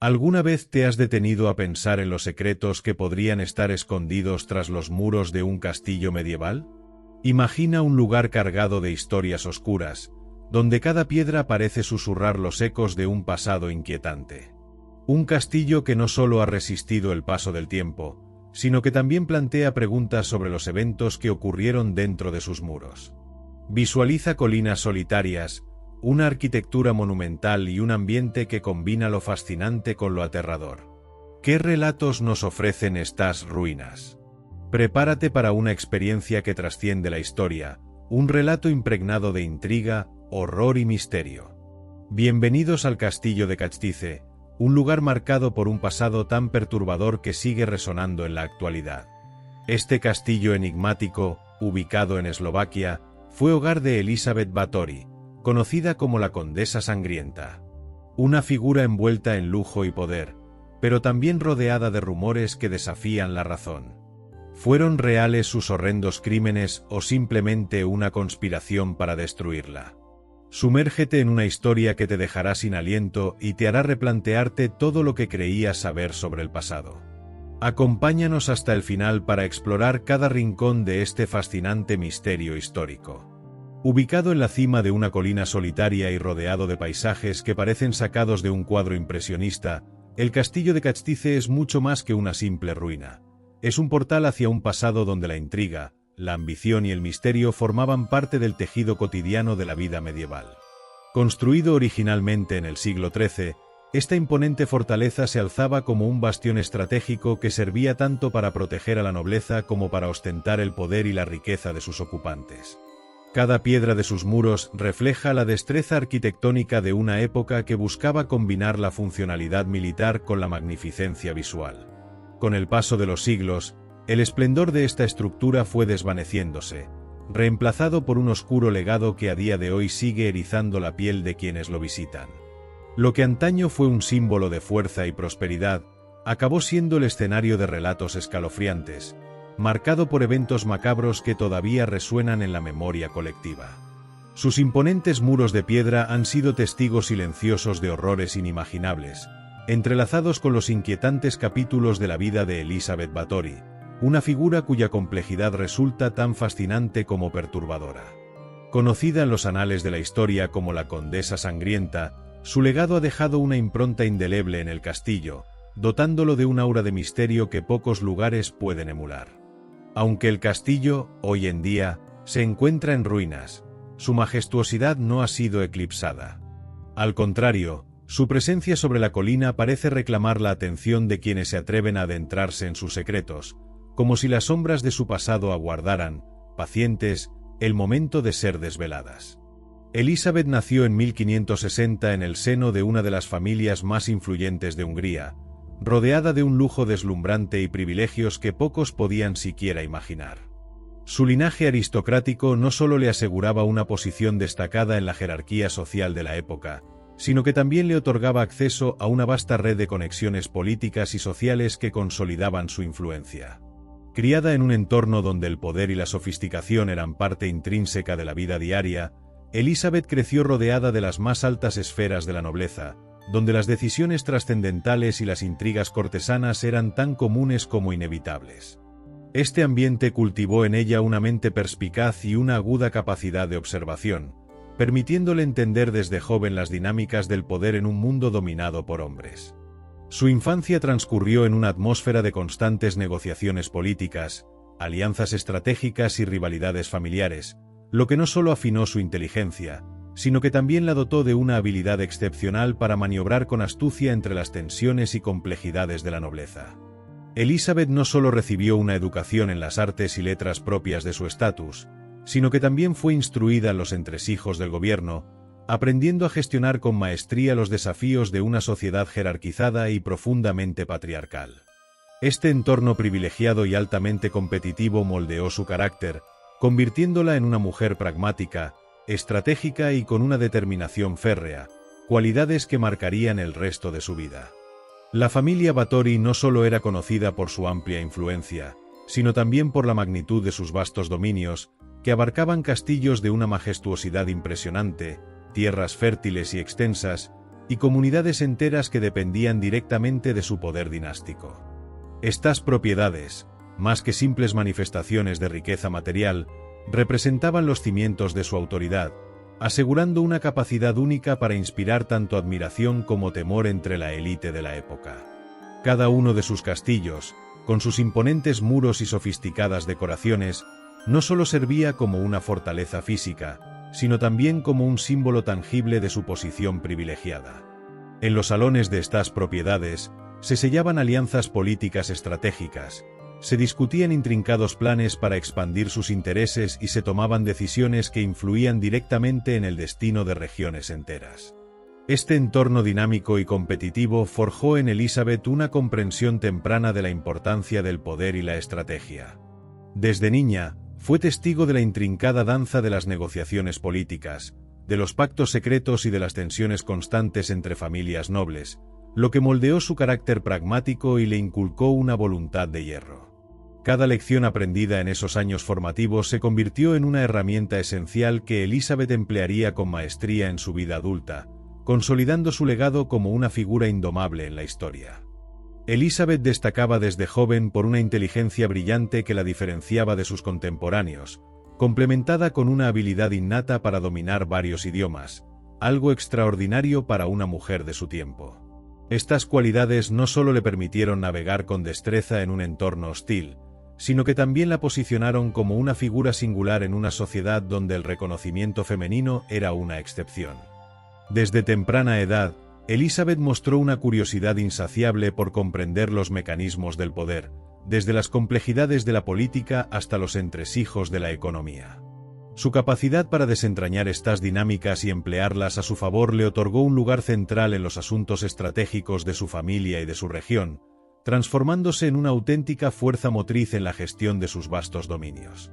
¿Alguna vez te has detenido a pensar en los secretos que podrían estar escondidos tras los muros de un castillo medieval? Imagina un lugar cargado de historias oscuras, donde cada piedra parece susurrar los ecos de un pasado inquietante. Un castillo que no solo ha resistido el paso del tiempo, sino que también plantea preguntas sobre los eventos que ocurrieron dentro de sus muros. Visualiza colinas solitarias, una arquitectura monumental y un ambiente que combina lo fascinante con lo aterrador. ¿Qué relatos nos ofrecen estas ruinas? Prepárate para una experiencia que trasciende la historia, un relato impregnado de intriga, horror y misterio. Bienvenidos al Castillo de Kast'ice, un lugar marcado por un pasado tan perturbador que sigue resonando en la actualidad. Este castillo enigmático, ubicado en Eslovaquia, fue hogar de Elisabeth Báthory, conocida como la Condesa Sangrienta. Una figura envuelta en lujo y poder, pero también rodeada de rumores que desafían la razón. ¿Fueron reales sus horrendos crímenes o simplemente una conspiración para destruirla? Sumérgete en una historia que te dejará sin aliento y te hará replantearte todo lo que creías saber sobre el pasado. Acompáñanos hasta el final para explorar cada rincón de este fascinante misterio histórico. Ubicado en la cima de una colina solitaria y rodeado de paisajes que parecen sacados de un cuadro impresionista, el Castillo de Kast'ice es mucho más que una simple ruina. Es un portal hacia un pasado donde la intriga, la ambición y el misterio formaban parte del tejido cotidiano de la vida medieval. Construido originalmente en el siglo XIII, esta imponente fortaleza se alzaba como un bastión estratégico que servía tanto para proteger a la nobleza como para ostentar el poder y la riqueza de sus ocupantes. Cada piedra de sus muros refleja la destreza arquitectónica de una época que buscaba combinar la funcionalidad militar con la magnificencia visual. Con el paso de los siglos, el esplendor de esta estructura fue desvaneciéndose, reemplazado por un oscuro legado que a día de hoy sigue erizando la piel de quienes lo visitan. Lo que antaño fue un símbolo de fuerza y prosperidad, acabó siendo el escenario de relatos escalofriantes, marcado por eventos macabros que todavía resuenan en la memoria colectiva. Sus imponentes muros de piedra han sido testigos silenciosos de horrores inimaginables, entrelazados con los inquietantes capítulos de la vida de Elisabeth Báthory, una figura cuya complejidad resulta tan fascinante como perturbadora. Conocida en los anales de la historia como la Condesa Sangrienta, su legado ha dejado una impronta indeleble en el castillo, dotándolo de un aura de misterio que pocos lugares pueden emular. Aunque el castillo, hoy en día, se encuentra en ruinas, su majestuosidad no ha sido eclipsada. Al contrario, su presencia sobre la colina parece reclamar la atención de quienes se atreven a adentrarse en sus secretos, como si las sombras de su pasado aguardaran, pacientes, el momento de ser desveladas. Elisabeth nació en 1560 en el seno de una de las familias más influyentes de Hungría, rodeada de un lujo deslumbrante y privilegios que pocos podían siquiera imaginar. Su linaje aristocrático no solo le aseguraba una posición destacada en la jerarquía social de la época, sino que también le otorgaba acceso a una vasta red de conexiones políticas y sociales que consolidaban su influencia. Criada en un entorno donde el poder y la sofisticación eran parte intrínseca de la vida diaria, Elisabeth creció rodeada de las más altas esferas de la nobleza, donde las decisiones trascendentales y las intrigas cortesanas eran tan comunes como inevitables. Este ambiente cultivó en ella una mente perspicaz y una aguda capacidad de observación, permitiéndole entender desde joven las dinámicas del poder en un mundo dominado por hombres. Su infancia transcurrió en una atmósfera de constantes negociaciones políticas, alianzas estratégicas y rivalidades familiares, lo que no solo afinó su inteligencia, sino que también la dotó de una habilidad excepcional para maniobrar con astucia entre las tensiones y complejidades de la nobleza. Elisabeth no solo recibió una educación en las artes y letras propias de su estatus, sino que también fue instruida en los entresijos del gobierno, aprendiendo a gestionar con maestría los desafíos de una sociedad jerarquizada y profundamente patriarcal. Este entorno privilegiado y altamente competitivo moldeó su carácter, convirtiéndola en una mujer pragmática, estratégica y con una determinación férrea, cualidades que marcarían el resto de su vida. La familia Báthory no solo era conocida por su amplia influencia, sino también por la magnitud de sus vastos dominios, que abarcaban castillos de una majestuosidad impresionante, tierras fértiles y extensas, y comunidades enteras que dependían directamente de su poder dinástico. Estas propiedades, más que simples manifestaciones de riqueza material, representaban los cimientos de su autoridad, asegurando una capacidad única para inspirar tanto admiración como temor entre la élite de la época. Cada uno de sus castillos, con sus imponentes muros y sofisticadas decoraciones, no solo servía como una fortaleza física, sino también como un símbolo tangible de su posición privilegiada. En los salones de estas propiedades, se sellaban alianzas políticas estratégicas, se discutían intrincados planes para expandir sus intereses y se tomaban decisiones que influían directamente en el destino de regiones enteras. Este entorno dinámico y competitivo forjó en Elizabeth una comprensión temprana de la importancia del poder y la estrategia. Desde niña, fue testigo de la intrincada danza de las negociaciones políticas, de los pactos secretos y de las tensiones constantes entre familias nobles, lo que moldeó su carácter pragmático y le inculcó una voluntad de hierro. Cada lección aprendida en esos años formativos se convirtió en una herramienta esencial que Elizabeth emplearía con maestría en su vida adulta, consolidando su legado como una figura indomable en la historia. Elizabeth destacaba desde joven por una inteligencia brillante que la diferenciaba de sus contemporáneos, complementada con una habilidad innata para dominar varios idiomas, algo extraordinario para una mujer de su tiempo. Estas cualidades no solo le permitieron navegar con destreza en un entorno hostil, sino que también la posicionaron como una figura singular en una sociedad donde el reconocimiento femenino era una excepción. Desde temprana edad, Elizabeth mostró una curiosidad insaciable por comprender los mecanismos del poder, desde las complejidades de la política hasta los entresijos de la economía. Su capacidad para desentrañar estas dinámicas y emplearlas a su favor le otorgó un lugar central en los asuntos estratégicos de su familia y de su región, transformándose en una auténtica fuerza motriz en la gestión de sus vastos dominios.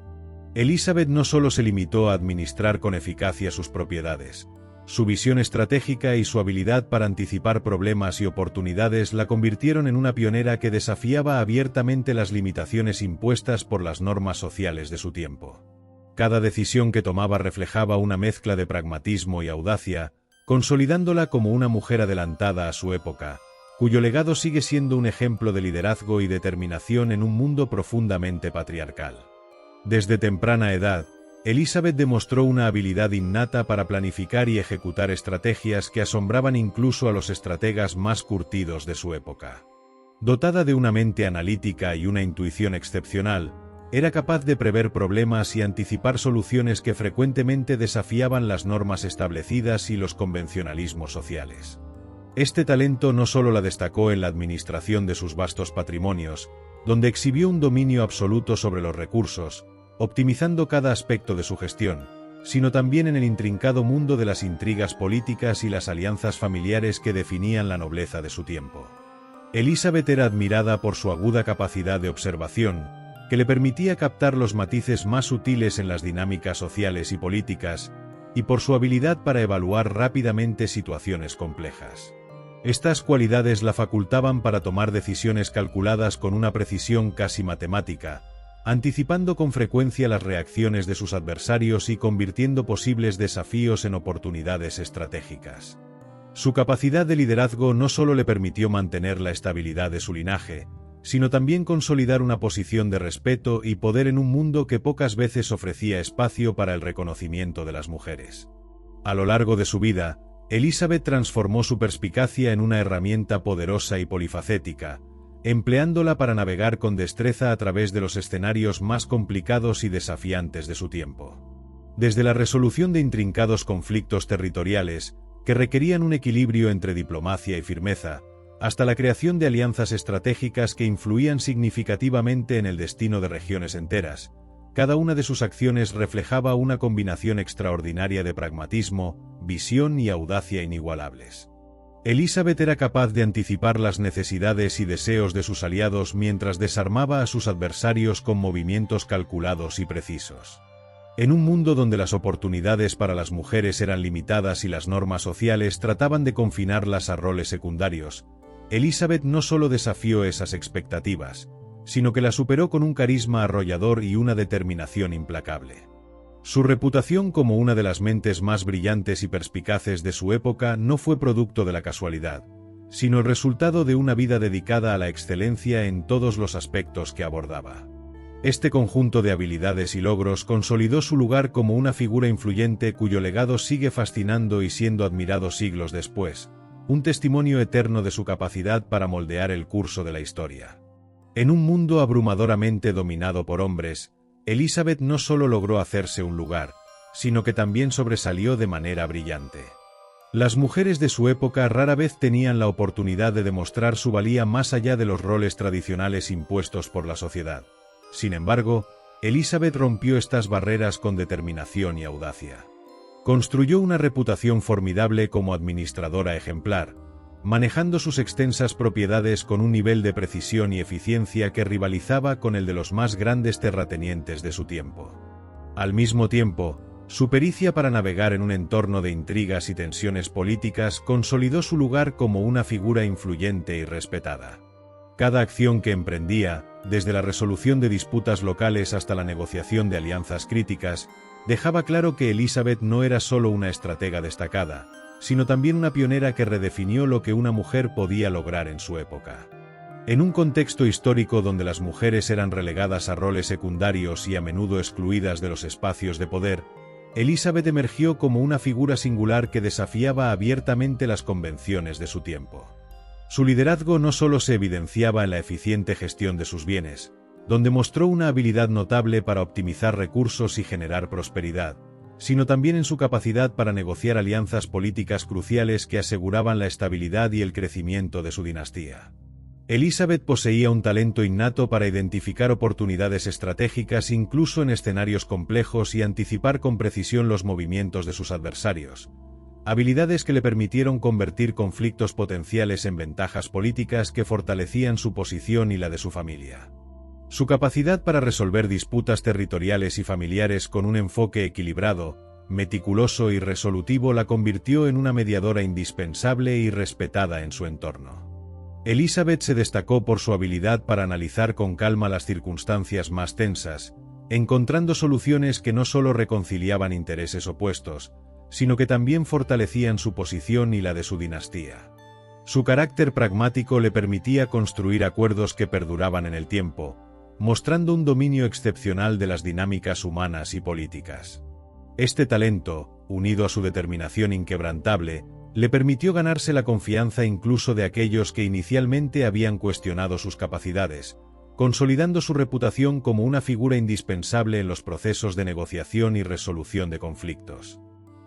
Elizabeth no solo se limitó a administrar con eficacia sus propiedades. Su visión estratégica y su habilidad para anticipar problemas y oportunidades la convirtieron en una pionera que desafiaba abiertamente las limitaciones impuestas por las normas sociales de su tiempo. Cada decisión que tomaba reflejaba una mezcla de pragmatismo y audacia, consolidándola como una mujer adelantada a su época, cuyo legado sigue siendo un ejemplo de liderazgo y determinación en un mundo profundamente patriarcal. Desde temprana edad, Elizabeth demostró una habilidad innata para planificar y ejecutar estrategias que asombraban incluso a los estrategas más curtidos de su época. Dotada de una mente analítica y una intuición excepcional, era capaz de prever problemas y anticipar soluciones que frecuentemente desafiaban las normas establecidas y los convencionalismos sociales. Este talento no solo la destacó en la administración de sus vastos patrimonios, donde exhibió un dominio absoluto sobre los recursos, optimizando cada aspecto de su gestión, sino también en el intrincado mundo de las intrigas políticas y las alianzas familiares que definían la nobleza de su tiempo. Elizabeth era admirada por su aguda capacidad de observación, que le permitía captar los matices más sutiles en las dinámicas sociales y políticas, y por su habilidad para evaluar rápidamente situaciones complejas. Estas cualidades la facultaban para tomar decisiones calculadas con una precisión casi matemática, anticipando con frecuencia las reacciones de sus adversarios y convirtiendo posibles desafíos en oportunidades estratégicas. Su capacidad de liderazgo no solo le permitió mantener la estabilidad de su linaje, sino también consolidar una posición de respeto y poder en un mundo que pocas veces ofrecía espacio para el reconocimiento de las mujeres. A lo largo de su vida, Elizabeth transformó su perspicacia en una herramienta poderosa y polifacética, empleándola para navegar con destreza a través de los escenarios más complicados y desafiantes de su tiempo. Desde la resolución de intrincados conflictos territoriales, que requerían un equilibrio entre diplomacia y firmeza, hasta la creación de alianzas estratégicas que influían significativamente en el destino de regiones enteras, cada una de sus acciones reflejaba una combinación extraordinaria de pragmatismo, visión y audacia inigualables. Elizabeth era capaz de anticipar las necesidades y deseos de sus aliados mientras desarmaba a sus adversarios con movimientos calculados y precisos. En un mundo donde las oportunidades para las mujeres eran limitadas y las normas sociales trataban de confinarlas a roles secundarios, Elizabeth no solo desafió esas expectativas, sino que las superó con un carisma arrollador y una determinación implacable. Su reputación como una de las mentes más brillantes y perspicaces de su época no fue producto de la casualidad, sino el resultado de una vida dedicada a la excelencia en todos los aspectos que abordaba. Este conjunto de habilidades y logros consolidó su lugar como una figura influyente cuyo legado sigue fascinando y siendo admirado siglos después, un testimonio eterno de su capacidad para moldear el curso de la historia. En un mundo abrumadoramente dominado por hombres, Elizabeth no solo logró hacerse un lugar, sino que también sobresalió de manera brillante. Las mujeres de su época rara vez tenían la oportunidad de demostrar su valía más allá de los roles tradicionales impuestos por la sociedad. Sin embargo, Elizabeth rompió estas barreras con determinación y audacia. Construyó una reputación formidable como administradora ejemplar, manejando sus extensas propiedades con un nivel de precisión y eficiencia que rivalizaba con el de los más grandes terratenientes de su tiempo. Al mismo tiempo, su pericia para navegar en un entorno de intrigas y tensiones políticas consolidó su lugar como una figura influyente y respetada. Cada acción que emprendía, desde la resolución de disputas locales hasta la negociación de alianzas críticas, dejaba claro que Elizabeth no era solo una estratega destacada, sino también una pionera que redefinió lo que una mujer podía lograr en su época. En un contexto histórico donde las mujeres eran relegadas a roles secundarios y a menudo excluidas de los espacios de poder, Elizabeth emergió como una figura singular que desafiaba abiertamente las convenciones de su tiempo. Su liderazgo no solo se evidenciaba en la eficiente gestión de sus bienes, donde mostró una habilidad notable para optimizar recursos y generar prosperidad, sino también en su capacidad para negociar alianzas políticas cruciales que aseguraban la estabilidad y el crecimiento de su dinastía. Elizabeth poseía un talento innato para identificar oportunidades estratégicas incluso en escenarios complejos y anticipar con precisión los movimientos de sus adversarios, habilidades que le permitieron convertir conflictos potenciales en ventajas políticas que fortalecían su posición y la de su familia. Su capacidad para resolver disputas territoriales y familiares con un enfoque equilibrado, meticuloso y resolutivo la convirtió en una mediadora indispensable y respetada en su entorno. Elizabeth se destacó por su habilidad para analizar con calma las circunstancias más tensas, encontrando soluciones que no solo reconciliaban intereses opuestos, sino que también fortalecían su posición y la de su dinastía. Su carácter pragmático le permitía construir acuerdos que perduraban en el tiempo, mostrando un dominio excepcional de las dinámicas humanas y políticas. Este talento, unido a su determinación inquebrantable, le permitió ganarse la confianza incluso de aquellos que inicialmente habían cuestionado sus capacidades, consolidando su reputación como una figura indispensable en los procesos de negociación y resolución de conflictos.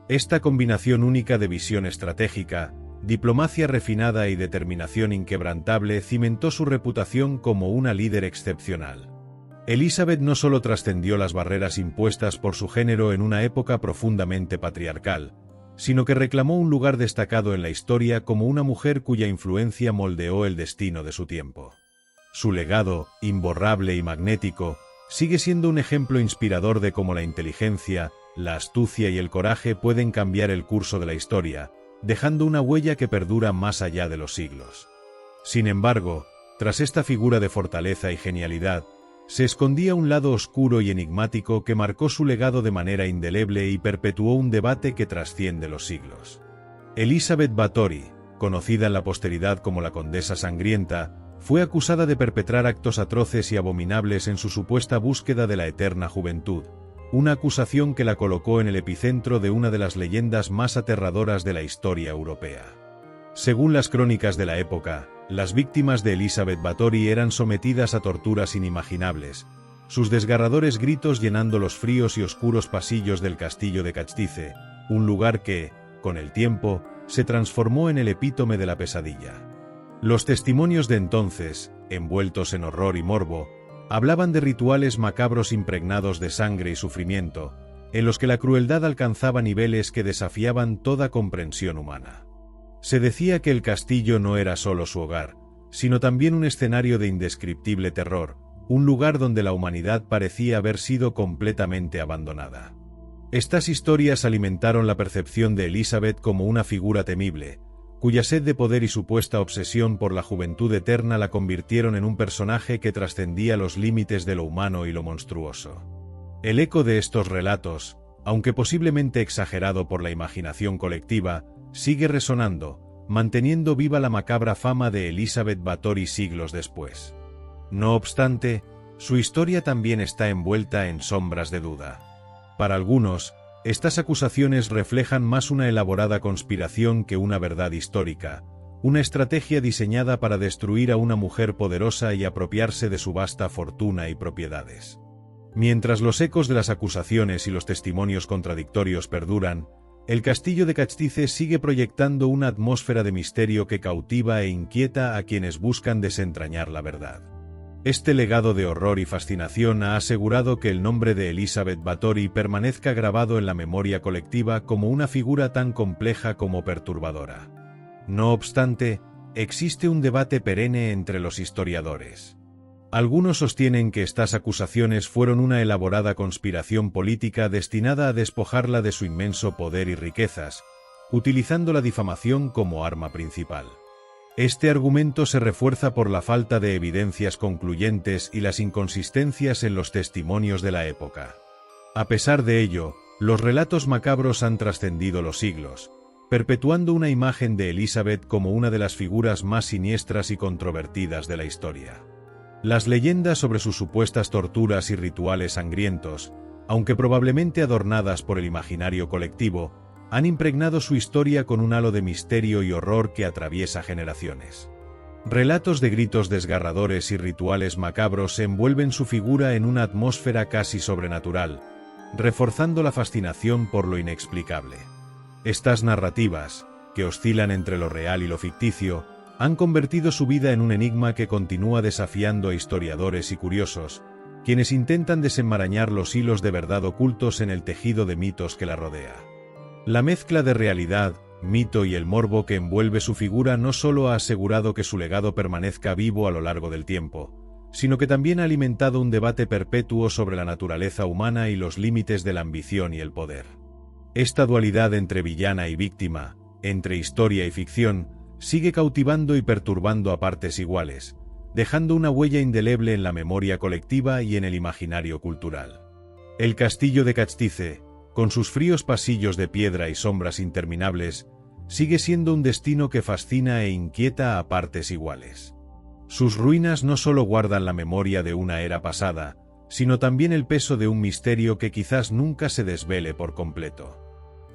Esta combinación única de visión estratégica, diplomacia refinada y determinación inquebrantable cimentó su reputación como una líder excepcional. Elizabeth no solo trascendió las barreras impuestas por su género en una época profundamente patriarcal, sino que reclamó un lugar destacado en la historia como una mujer cuya influencia moldeó el destino de su tiempo. Su legado, imborrable y magnético, sigue siendo un ejemplo inspirador de cómo la inteligencia, la astucia y el coraje pueden cambiar el curso de la historia, dejando una huella que perdura más allá de los siglos. Sin embargo, tras esta figura de fortaleza y genialidad, se escondía un lado oscuro y enigmático que marcó su legado de manera indeleble y perpetuó un debate que trasciende los siglos. Elizabeth Báthory, conocida en la posteridad como la Condesa Sangrienta, fue acusada de perpetrar actos atroces y abominables en su supuesta búsqueda de la eterna juventud, una acusación que la colocó en el epicentro de una de las leyendas más aterradoras de la historia europea. Según las crónicas de la época, las víctimas de Elizabeth Báthory eran sometidas a torturas inimaginables, sus desgarradores gritos llenando los fríos y oscuros pasillos del castillo de Cachtice, un lugar que, con el tiempo, se transformó en el epítome de la pesadilla. Los testimonios de entonces, envueltos en horror y morbo, hablaban de rituales macabros impregnados de sangre y sufrimiento, en los que la crueldad alcanzaba niveles que desafiaban toda comprensión humana. Se decía que el castillo no era solo su hogar, sino también un escenario de indescriptible terror, un lugar donde la humanidad parecía haber sido completamente abandonada. Estas historias alimentaron la percepción de Elizabeth como una figura temible, cuya sed de poder y supuesta obsesión por la juventud eterna la convirtieron en un personaje que trascendía los límites de lo humano y lo monstruoso. El eco de estos relatos, aunque posiblemente exagerado por la imaginación colectiva, sigue resonando, manteniendo viva la macabra fama de Elizabeth Bathory siglos después. No obstante, su historia también está envuelta en sombras de duda. Para algunos, estas acusaciones reflejan más una elaborada conspiración que una verdad histórica, una estrategia diseñada para destruir a una mujer poderosa y apropiarse de su vasta fortuna y propiedades. Mientras los ecos de las acusaciones y los testimonios contradictorios perduran, el castillo de Castice sigue proyectando una atmósfera de misterio que cautiva e inquieta a quienes buscan desentrañar la verdad. Este legado de horror y fascinación ha asegurado que el nombre de Elizabeth Bathory permanezca grabado en la memoria colectiva como una figura tan compleja como perturbadora. No obstante, existe un debate perenne entre los historiadores. Algunos sostienen que estas acusaciones fueron una elaborada conspiración política destinada a despojarla de su inmenso poder y riquezas, utilizando la difamación como arma principal. Este argumento se refuerza por la falta de evidencias concluyentes y las inconsistencias en los testimonios de la época. A pesar de ello, los relatos macabros han trascendido los siglos, perpetuando una imagen de Elizabeth como una de las figuras más siniestras y controvertidas de la historia. Las leyendas sobre sus supuestas torturas y rituales sangrientos, aunque probablemente adornadas por el imaginario colectivo, han impregnado su historia con un halo de misterio y horror que atraviesa generaciones. Relatos de gritos desgarradores y rituales macabros envuelven su figura en una atmósfera casi sobrenatural, reforzando la fascinación por lo inexplicable. Estas narrativas, que oscilan entre lo real y lo ficticio, han convertido su vida en un enigma que continúa desafiando a historiadores y curiosos, quienes intentan desenmarañar los hilos de verdad ocultos en el tejido de mitos que la rodea. La mezcla de realidad, mito y el morbo que envuelve su figura no solo ha asegurado que su legado permanezca vivo a lo largo del tiempo, sino que también ha alimentado un debate perpetuo sobre la naturaleza humana y los límites de la ambición y el poder. Esta dualidad entre villana y víctima, entre historia y ficción, sigue cautivando y perturbando a partes iguales, dejando una huella indeleble en la memoria colectiva y en el imaginario cultural. El castillo de Castice, con sus fríos pasillos de piedra y sombras interminables, sigue siendo un destino que fascina e inquieta a partes iguales. Sus ruinas no solo guardan la memoria de una era pasada, sino también el peso de un misterio que quizás nunca se desvele por completo.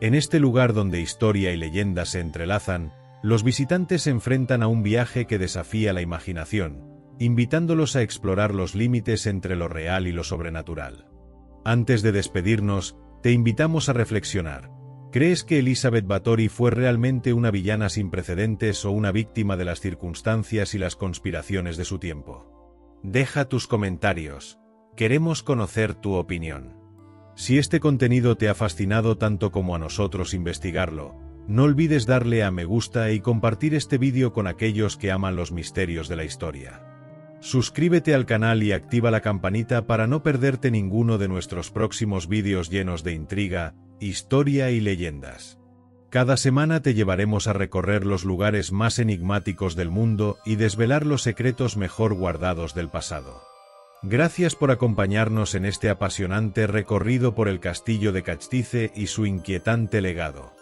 En este lugar donde historia y leyenda se entrelazan, los visitantes se enfrentan a un viaje que desafía la imaginación, invitándolos a explorar los límites entre lo real y lo sobrenatural. Antes de despedirnos, te invitamos a reflexionar. ¿Crees que Elizabeth Bathory fue realmente una villana sin precedentes o una víctima de las circunstancias y las conspiraciones de su tiempo? Deja tus comentarios. Queremos conocer tu opinión. Si este contenido te ha fascinado tanto como a nosotros investigarlo, no olvides darle a me gusta y compartir este vídeo con aquellos que aman los misterios de la historia. Suscríbete al canal y activa la campanita para no perderte ninguno de nuestros próximos vídeos llenos de intriga, historia y leyendas. Cada semana te llevaremos a recorrer los lugares más enigmáticos del mundo y desvelar los secretos mejor guardados del pasado. Gracias por acompañarnos en este apasionante recorrido por el castillo de Castice y su inquietante legado.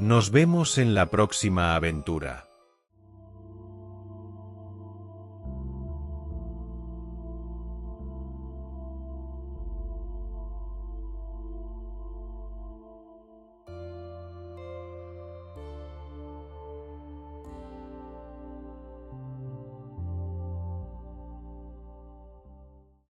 Nos vemos en la próxima aventura.